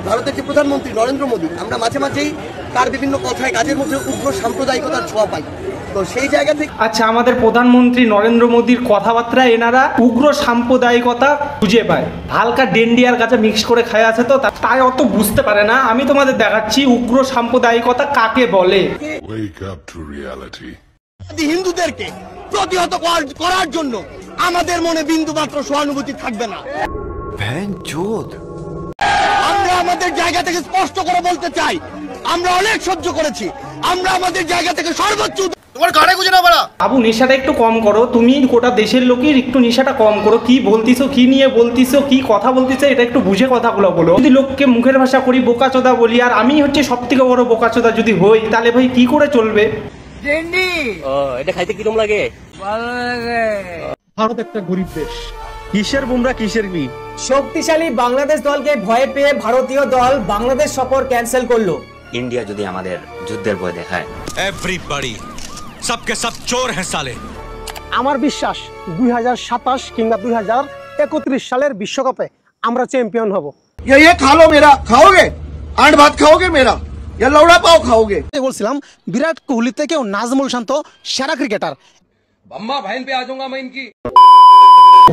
ভারতের যে প্রধানমন্ত্রী নরেন্দ্র মোদী, আমরা মাঝে মাঝেই তার বিভিন্ন কথায় কাজের মধ্যে উগ্র সাম্প্রদায়িকতার ছোঁয়া পাই। তো সেই জায়গা থেকে আচ্ছা, আমাদের প্রধানমন্ত্রী নরেন্দ্র মোদীর কথাবার্তায় এনারা উগ্র সাম্প্রদায়িকতা খুঁজে পায়, হালকা ডেন্ডিয়ার কাছে মিক্স করে খায় আছে, তো তাই অত বুঝতে পারে না। আমি তোমাদের দেখাচ্ছি উগ্র সাম্প্রদায়িকতা কাকে বলে। হিন্দুদেরকে প্রতিহত করার জন্য আমাদের মনে বিন্দু মাত্র সহানুভূতি থাকবে না। আমরা আমাদের জায়গা থেকে স্পষ্ট করে বলতে চাই, আমরা অনেক সহ্য করেছি, আমরা আমাদের জায়গা থেকে সর্বোচ্চ। তোমার গাড়ি গুজে না বলা আবু, নেশাটা একটু কম করো। তুমি গোটা দেশের লোকের একটু নেশাটা কম করো। কি বলতিছো, কি নিয়ে বলতিছো, কি কথা বলতিছো, এটা একটু বুঝে কথাগুলো বলো। যদি লোককে মুখের ভাষা করি বোকাচোদা বলি, আর আমি হচ্ছে সব থেকে বড় বোকাচোদা যদি হই, তাহলে ভাই কি করে চলবে? এটা খাইতে কিরম লাগে? ভালো লাগে। ভারত একটা গরিব দেশ, কিসের বুমরা কিসের বি। শক্তিশালী বাংলাদেশ দলকে ভয় পেয়ে ভারতীয় দল বাংলাদেশ সফর ক্যান্সেল করলো। ইন্ডিয়া যদি আমাদের যুদ্ধের ভয় দেখায়, এভরিবডি সবকে সব চোর হ্যাঁ সালে। আমার বিশ্বাস 2027 কিংবা 2031 সালের বিশ্বকাপে আমরা চ্যাম্পিয়ন হব। ये खा लो मेरा, खाओगे आंट भात खाओगे मेरा, ये लौड़ा पाव खाओगे। বলছিলাম বিরাট কোহলি থেকেও নাজমুল শান্ত সেরা ক্রিকেটার। बम्मा बहन पे आ जाऊंगा मैं इनकी।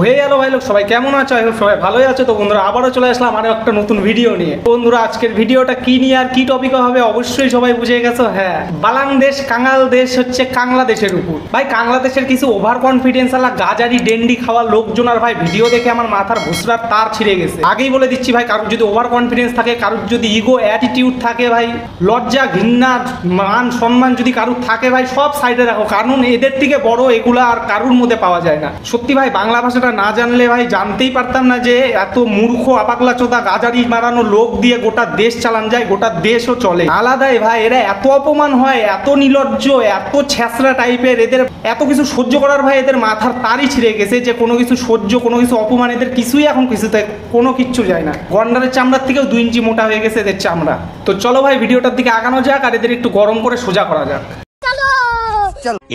হয়ে গেল ভাই লোক, সবাই কেমন আছো? সবাই ভালোই আছো তো বন্ধুরা? আবারও চলে আসলাম আরো একটা নতুন ভিডিও নিয়ে। বন্ধুরা, আজকের ভিডিওটা কি নিয়ে আর কি টপিক হবে অবশ্যই সবাই বুঝে গেছো। হ্যাঁ, বাংলাদেশ কাঙ্গাল দেশ হচ্ছে বাংলাদেশের উপর। ভাই বাংলাদেশের কিছু ওভার কনফিডেন্স আলা গাজারি ডেন্ডি খাওয়া লোকজন আর ভাই ভিডিও দেখে আমার মাথার ভুসরার তার ছিঁড়ে গেছে। আগেই বলে দিচ্ছি ভাই, কারোর যদি ওভার কনফিডেন্স থাকে, কারোর যদি ইগো অ্যাটিটিউড থাকে, ভাই লজ্জা ঘৃণা মান সম্মান যদি কারোর থাকে, ভাই সব সাইডে রাখো, কারণ এদের থেকে বড় এগুলা আর কারোর মধ্যে পাওয়া যায় না। সত্যি ভাই, বাংলা ভাষাটা না জানলে ভাই জানতেই পারতাম না যে এত মূর্খ আপাকলা চোদা গাজারি মারানো লোক দিয়ে গোটা দেশ চালান যায়, গোটা দেশও চলে। আলাদাই ভাই, এরা এত অপমান হয়, এত নির্লজ্জ, এত ছ্যাঁচড়া টাইপের, এদের এত কিছু সহ্য করার ভাই এদের মাথার তারই ছিঁড়ে গেছে যে কোনো কিছু সহ্য, কোনো কিছু অপমান, এদের কিছুই এখন কিছুতে কোনো কিচ্ছু যায় না। গন্ডারের চামড়ার থেকেও 2 ইঞ্চি মোটা হয়ে গেছে এদের চামড়া। তো চলো ভাই ভিডিওটার দিকে আগানো যাক আর এদের একটু গরম করে সোজা করা যাক।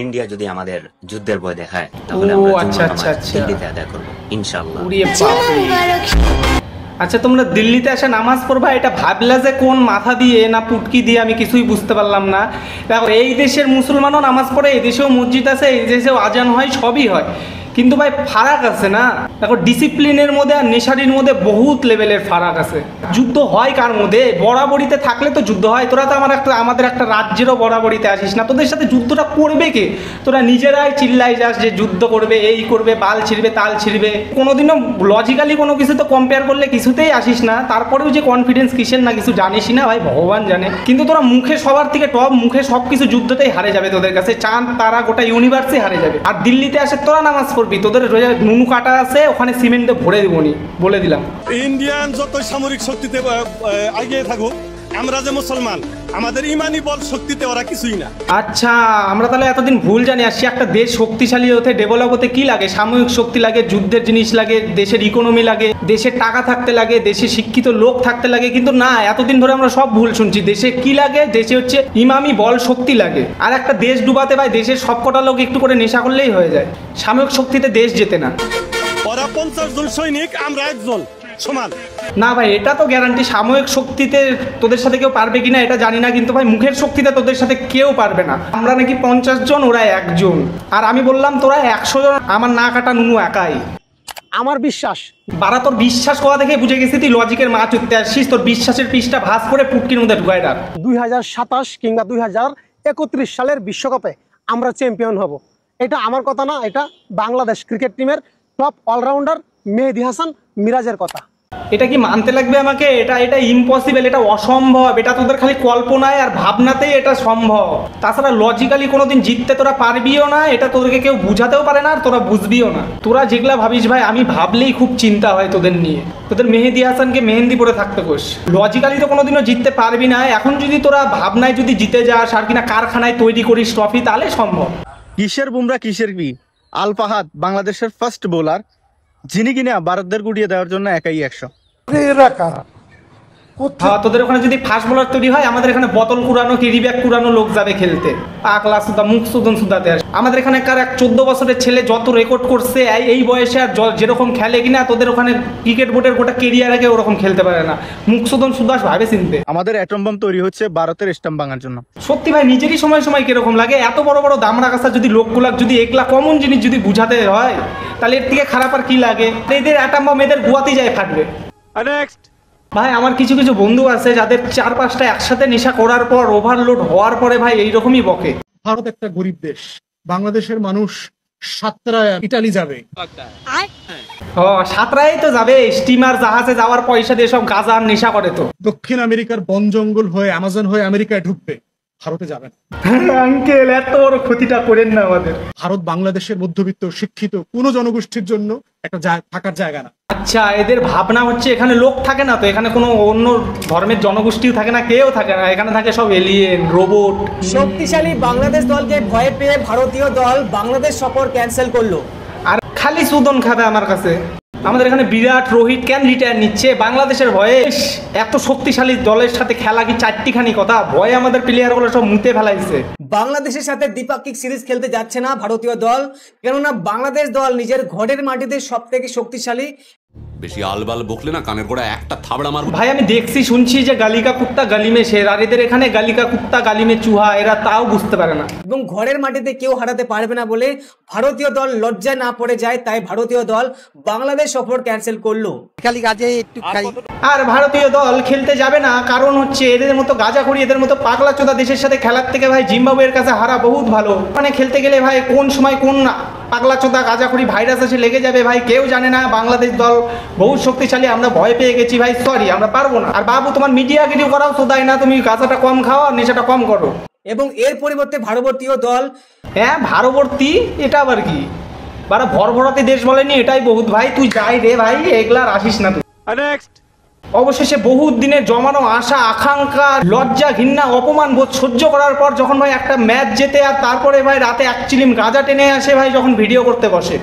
ইন্ডিয়া যদি আমাদের যুদ্ধের ভয় দেখায়, তাহলে আমরা আচ্ছা আচ্ছা আচ্ছা দিল্লিতে আদায় করব ইনশাআল্লাহ। আচ্ছা, তোমরা দিল্লিতে এসে নামাজ পড়বা, এটা ভাবলা যে কোন মাথা দিয়ে না পুটকি দিয়ে, আমি কিছুই বুঝতে পারলাম না। দেখো, এই দেশের মুসলমানও নামাজ পড়ে, এই দেশেও মসজিদ আছে, এই দেশেও আজান হয়, সবই হয়, কিন্তু ভাই ফারাক আছে না। দেখো, ডিসিপ্লিনের মধ্যে আর নেশারির মধ্যে বহুত লেভেলের ফারাক আছে। যুদ্ধ হয় কার মধ্যে? বরাবরিতে থাকলে তো যুদ্ধ হয়। তোরা তো আমাদের একটা রাজ্যেরও বরাবরিতে আসিস না, তোদের সাথে যুদ্ধটা করবে কে? তোরা নিজেরাই চিল্লাই যাস যে যুদ্ধ করবে, এই করবে, বাল ছিড়বে, তাল ছিড়বে। কোনোদিনও লজিক্যালি কোনো কিছু তো কম্পেয়ার করলে কিছুতেই আসিস না। তারপরেও যে কনফিডেন্স কিসের না কিছু জানিসই না ভাই, ভগবান জানে। কিন্তু তোরা মুখে সবার থেকে টপ, মুখে সব কিছু যুদ্ধতেই হারে যাবে তোদের কাছে, চাঁদ তারা গোটা ইউনিভার্সে হারে যাবে। আর দিল্লিতে আসে তোরা নামাজ পড়বি, তোদের নুনু কাটা আছে, ওখানে সিমেন্টে ভরে দেবনি, বলে দিলাম। ইন্ডিয়ান যত সামরিক শক্তিতে এগিয়ে থাকুক, আমরা যে মুসলমান, আমাদের ইমানি বল শক্তিতে ওরা কিছুই না। আচ্ছা, আমরা তাহলে এতদিন ভুল জানি আসছি। একটা দেশ শক্তিশালী হতে, ডেভেলপ হতে কি লাগে? সাময়িক শক্তি লাগে, যুদ্ধের জিনিস লাগে, দেশের ইকোনমি লাগে, দেশের টাকা থাকতে লাগে, দেশে শিক্ষিত লোক থাকতে লাগে। কিন্তু না, এতদিন ধরে আমরা সব ভুল শুনছি। দেশে কি লাগে? দেশে হচ্ছে ইমামি বল শক্তি লাগে। আর একটা দেশ ডুবাতে ভাই দেশের সবকটা লোক একটু করে নেশা করলেই হয়ে যায়। সাময়িক শক্তিতে দেশ যেতে না। ওরা 50 জন সৈনিক, আমরা একজন সমান না ভাই, এটা তো গ্যারান্টি। সাময়িক শক্তিতে তোদের সাথে কেউ পারবে কিনা এটা জানি না, কিন্তু ভাই মুখের শক্তিতে তোদের সাথে কেউ পারবে না। আমরা নাকি 50 জন, ওরা একজন। আর আমি বললাম তোরা 100 জন, আমার না কাটা নুনু একাই। আমার বিশ্বাস বারা, তোর বিশ্বাস করা দেখে বুঝে গেছি তুই লজিকের মাছ উঠতে আসছিস। তোর বিশ্বাসের পিসটা ভাঁজ করে পুটকির মধ্যে ঢুকায় রাখ। 2027 কিংবা 2031 সালের বিশ্বকাপে আমরা চ্যাম্পিয়ন হব। এটা আমার কথা না, এটা বাংলাদেশ ক্রিকেট টিমের টপ অলরাউন্ডার মেহেদী হাসান মিরাজের কথা। এটা কি মানতে লাগবে আমাকে? এটা ইম্পসিবল, এটা অসম্ভব। এটা তোদের খালি কল্পনায় আর ভাবনাতেই এটা সম্ভব। তাছাড়া লজিক্যালি কোনোদিন জিততে তোরা পারবিও না, এটা তোদেরকে কেউ বুঝাতেও পারে না, আর তোরা বুঝবিও না। তোরা যেগুলা ভাবিস ভাই, আমি ভাবলেই খুব চিন্তা হয় তোদের নিয়ে। তোদের মেহেদী হাসানকে মেহেন্দি পরে থাকতে কোস। লজিক্যালি তো কোনোদিনও জিততে পারবি না। এখন যদি তোরা ভাবনায় যদি জিতে যাস আর কিনা কারখানায় তৈরি করিস ট্রফি, তাহলে সম্ভব। কিসের বুমরা কিসের বি। আল ফাহাদ বাংলাদেশের ফার্স্ট বোলার, যিনি কিনা ভারতদের গুড়িয়ে দেওয়ার জন্য একাই 100। এরা কারা? হ্যাঁ, তোদের ওখানে যদি ফাস্ট বোলার তৈরি হয়, আমাদের এখানে বোতল কুড়ানো ক্যারি ব্যাগ কুড়ানো লোক যাবে খেলতে, পাগলা সুদা মুখ সুদন সুদাতে আসে। আমাদের এখানে কার এক 14 বছরের ছেলে যত রেকর্ড করছে এই বয়সে, আর যেরকম খেলে কিনা তোদের ওখানে ক্রিকেট বোর্ডের গোটা কেরিয়ার আগে ওরকম খেলতে পারে না। মুখ সুদন সুদাস ভাবে চিনতে। আমাদের অ্যাটম বম তৈরি হচ্ছে ভারতের স্ট্যাম্প ভাঙার জন্য। সত্যি ভাই, নিজেরই সময় সময় কিরকম লাগে, এত বড় বড় দামড়া কাছা যদি লোকগুলা যদি একলা কমন জিনিস যদি বুঝাতে হয়, তাহলে এর থেকে খারাপ আর কি লাগে। এদের অ্যাটম বম এদের গুয়াতে যায় ফাটবে। নেক্সট ভাই আমার কিছু কিছু বন্ধু আছে যাদের 4-5টা একসাথে নেশা করার পর ওভারলোড হওয়ার পরে ভাই এইরকমই বকে। ভারত একটা গরিব দেশ, বাংলাদেশের মানুষ সাতরায় ইটালি যাবে, সাঁতরাই তো যাবে, স্টিমার জাহাজে যাওয়ার পয়সা দিয়ে সব গাঁজা আর নেশা করে তো। দক্ষিণ আমেরিকার বন জঙ্গল হয়ে অ্যামাজন হয়ে আমেরিকায় ঢুকবে, ভারতে যাবে না। আঙ্কেল এত বড় ক্ষতিটা করেন না আমাদের। ভারত বাংলাদেশের মধ্যবিত্ত শিক্ষিত কোনো জনগোষ্ঠীর জন্য একটা থাকার জায়গা না। আচ্ছা, এদের ভাবনা হচ্ছে এখানে লোক থাকে না তো, এখানে কোনো অন্য ধর্মের জনগোষ্ঠীও থাকে না, কেউ থাকে না, এখানে থাকে সব এলিয়েন রোবট। শক্তিশালী বাংলাদেশ দলকে ভয় পেয়ে ভারতীয় দল বাংলাদেশ সফর ক্যান্সেল করলো। আর খালি সুদন খাবে আমার কাছে। আমাদের এখানে বিরাট রোহিত কেন রিটায়ার নিচ্ছে বাংলাদেশের ভয়ে? এত শক্তিশালী দলের সাথে খেলা কি চারটিখানি কথা? ভয়ে আমাদের প্লেয়ারগুলো সব মুতে ফেলাইছে। বাংলাদেশের সাথে দ্বিপাক্ষিক সিরিজ খেলতে যাচ্ছে না ভারতীয় দল, কেননা বাংলাদেশ দল নিজের ঘরের মাটিতে সব থেকে শক্তিশালী। বেশি আলবাল বকলে না কানের গোড়া একটা থাবড়া মারবো। ভাই আমি দেখছি শুনছি যে গালিকা কুত্তা গালিমে শের, আর এদের এখানে গালিকা কুত্তা গালিমে চুহা, এরা তাও বুঝতে পারে না। এবং ঘরের মাটিতে কেউ হারাতে পারবে না বলে ভারতীয় দল লজ্জায় না পড়ে যায়, তাই ভারতীয় দল বাংলাদেশ সফর ক্যান্সেল করলো। আর ভারতীয় দল খেলতে যাবে না, কারণ হচ্ছে এদের মতো গাঁজাখড়ি এদের মতো পাগলা চোদা দেশের সাথে খেলার থেকে ভাই জিম্বাবুয়ের কাছে হারা বহুত ভালো। মানে খেলতে গেলে ভাই কোন সময় কোন পাগলা চোদা গাঁজাখড়ি ভাইরাস এসে লেগে যাবে ভাই কেউ জানে না। বাংলাদেশ দল বহুত শক্তিশালী, আমরা ভয় পেয়ে গেছি ভাই, সরি আমরা পারবো না। আর বাবু তোমার মিডিয়াগিরি করাও তো তাই না, তুমি গাঁজাটা কম খাও আর নেশাটা কম করো। এবং এর পরিবর্তে ভারতীয় দল, হ্যাঁ ভারবর্তী, এটা আবার কি? বারা ভরভরাতে দেশ বলেনি, এটাই বহুত ভাই। তুই যাই রে ভাই, এগুলা আর আসিস না তুই। নেক্সট অবশেষে বহুত দিনের জমানো আশা আকাঙ্ক্ষা লজ্জা ঘৃণা অপমান বোধ সহ্য করার পর যখন ভাই একটা ম্যাচ জেতে, আর তারপরে ভাই রাতে এক চিলিম গাঁজা টেনে আসে ভাই যখন ভিডিও করতে বসে,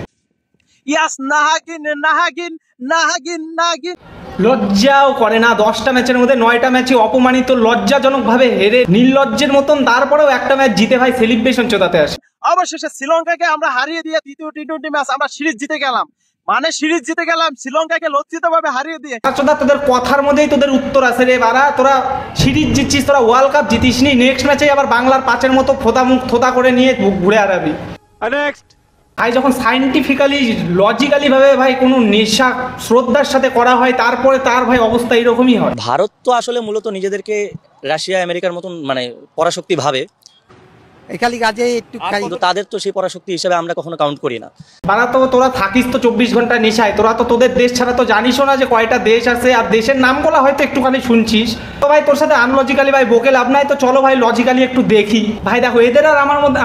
লজ্জাও করে না। 10টা ম্যাচের মধ্যে 9টা ম্যাচে অপমানিত লজ্জাজনক ভাবে হেরে নির্লজ্জের মতন, তারপরেও একটা ম্যাচ জিতে ভাই সেলিব্রেশন চোদাতে আসে। অবশেষে শ্রীলঙ্কাকে আমরা হারিয়ে দিয়ে দ্বিতীয় টি-20 ম্যাচ আমরা সিরিজ জিতে গেলাম, মানে সিরিজ জিতে গেলাম শ্রীলঙ্কাকে লজ্জিত ভাবে হারিয়ে দিয়ে। চোদা তোদের কথার মধ্যেই তোদের উত্তর আছে রে বারা, তোরা সিরিজ জিতছিস, তোরা ওয়ার্ল্ড কাপ জিতিসনি, নেক্সট ম্যাচে আবার বাংলার 5-এর মতো ফোদা মুখ থোদা করে নিয়ে ঘুরে আরাবি। নেক্সট ভাই যখন সাইন্টিফিক্যালি লজিক্যালি ভাবে ভাই কোনো নেশা শ্রদ্ধার সাথে করা হয়, তারপরে তার ভাই অবস্থা এরকমই হয়। ভারত তো আসলে মূলত নিজেদেরকে রাশিয়া আমেরিকার মতন মানে পরাশক্তি ভাবে, কিন্তু তাদের তো সেই পরাশক্তি হিসেবে আমরা কখনো কাউন্ট করি না। তারা তো তোরা থাকিস তো 24 ঘন্টা নেশায়, তোরা তো তোদের দেশ ছাড়া তো জানিসও না যে কয়টা দেশ আছে, আর দেশের নামগুলো হয়তো একটুখানি শুনছিস। তো ভাই তোর সাথে আনলজিক্যালি ভাই বকে লাভ নাই, তো চলো ভাই লজিক্যালি একটু দেখি। ভাই দেখো এদের আর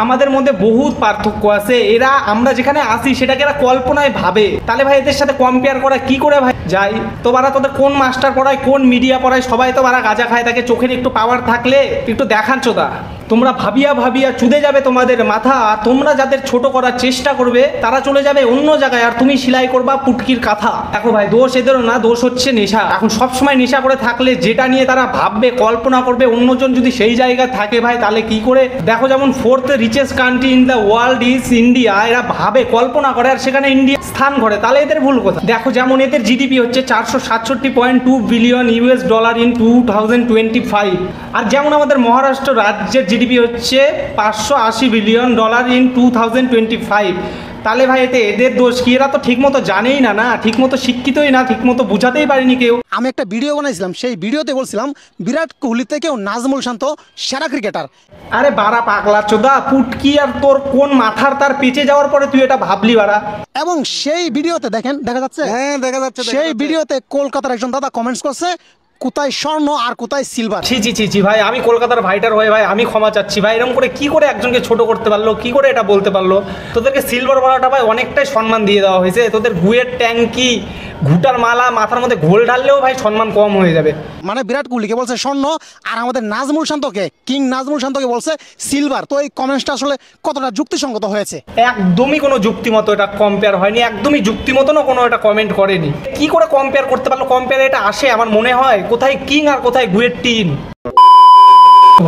আমাদের মধ্যে বহুত পার্থক্য আছে। এরা আমরা যেখানে আসি সেটাকে এরা কল্পনায় ভাবে, তাহলে ভাই এদের সাথে কম্পেয়ার করা কি করে ভাই যাই? তো বারা তোদের কোন মাস্টার পড়ায় কোন মিডিয়া পড়ায়, সবাই তো বারা গাঁজা খায়, তাকে চোখের একটু পাওয়ার থাকলে একটু দেখান চোদা। তোমরা ভাবিয়া ভাবিয়া চুদে যাবে তোমাদের মাথা। তোমরা যাদের ছোট করার চেষ্টা করবে তারা চলে যাবে অন্য জায়গায়, আর তুমি সেলাই করবা পুটকির কাঁথা। দেখো ভাই দোষ এদেরও না, দোষ হচ্ছে নেশা। এখন সবসময় নেশা করে থাকলে যেটা নিয়ে তারা ভাববে কল্পনা করবে, অন্যজন যদি সেই জায়গায় থাকে ভাই তাহলে কি করে? দেখো যেমন 4th richest country in the world is India, এরা ভাবে কল্পনা করে আর সেখানে ইন্ডিয়া স্থান করে, তাহলে এদের ভুল কথা। দেখো যেমন এদের জিডিপি হচ্ছে $467.2 বিলিয়ন ইন 2025, আর যেমন আমাদের মহারাষ্ট্র রাজ্যের জিডিপি হচ্ছে $580 বিলিয়ন ইন 2025। তাহলে ভাই এতে এদের দোষ কি? এরা তো ঠিকমতো জানেই না, ঠিকমতো শিক্ষিতই না, ঠিকমতো বুঝাতেই পারিনি কেউ। আমি একটা ভিডিও বানাইছিলাম, সেই ভিডিওতে বলছিলাম বিরাট কোহলি থেকেও নাজমুল শান্ত সেরা ক্রিকেটার। আরে বারা পাগলা চোদা পুটকি, আর তোর কোন মাথার তার পেঁচে যাওয়ার পরে তুই এটা ভাবলি বারা? এবং সেই ভিডিওতে দেখেন, দেখা যাচ্ছে, হ্যাঁ দেখা যাচ্ছে, সেই ভিডিওতে কলকাতার একজন দাদা কমেন্টস করছে কোথায় স্বর্ণ আর কোথায় সিলভার। ছি ভাই, আমি কলকাতার ভাইটার হয়ে ভাই আমি ক্ষমা চাচ্ছি ভাই। এরকম করে কি করে একজনকে ছোট করতে পারলো, কি করে এটা বলতে পারলো? তোদেরকে সিলভার বলাটা ভাই অনেকটাই সম্মান দিয়ে দেওয়া হয়েছে। তোদের গুয়ের ট্যাঙ্কি ঘুটার মালা মাথার মধ্যে ঘোল ঢাললেও ভাই সম্মান কম হয়ে যাবে। মানে বিরাট কোহলিকে বলছে স্বর্ণ, আর আমাদের নাজমুল শান্তকে, কিং নাজমুল শান্তকে বলছে সিলভার। তো এই কমেন্টসটা আসলে কতটা যুক্তিসঙ্গত হয়েছে? একদমই কোনো যুক্তিমতো এটা কম্পেয়ার হয়নি, একদমই যুক্তিমতনও কোনো এটা কমেন্ট করেনি। কি করে কম্পেয়ার করতে পারলো? কম্পেয়ার এটা আসে আমার মনে হয় কোথায় কিং আর কোথায় গুয়ের টিম।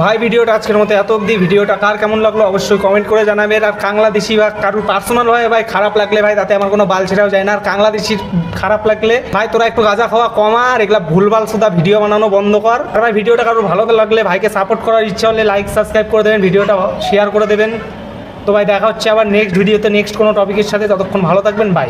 ভাই ভিডিওটা আজকের মতো এত অবধি। ভিডিওটা কার কেমন লাগলো অবশ্যই কমেন্ট করে জানাবেন। আর বাংলাদেশি বা কারোর পার্সোনাল হয় ভাই খারাপ লাগলে ভাই তাতে আমার কোনো বাল ছেড়াও যায় না। আর বাংলাদেশির খারাপ লাগলে ভাই তোরা একটু গাঁজা খাওয়া কমা, আর এগুলা ভুলভাল সুদা ভিডিও বানানো বন্ধ কর। আর ভাই ভিডিওটা কারোর ভালো লাগলে ভাইকে সাপোর্ট করার ইচ্ছা হলে লাইক সাবস্ক্রাইব করে দেবেন, ভিডিওটা শেয়ার করে দেবেন। তো ভাই দেখা হচ্ছে আবার নেক্সট ভিডিওতে নেক্সট কোনো টপিকের সাথে। ততক্ষণ ভালো থাকবেন, বাই।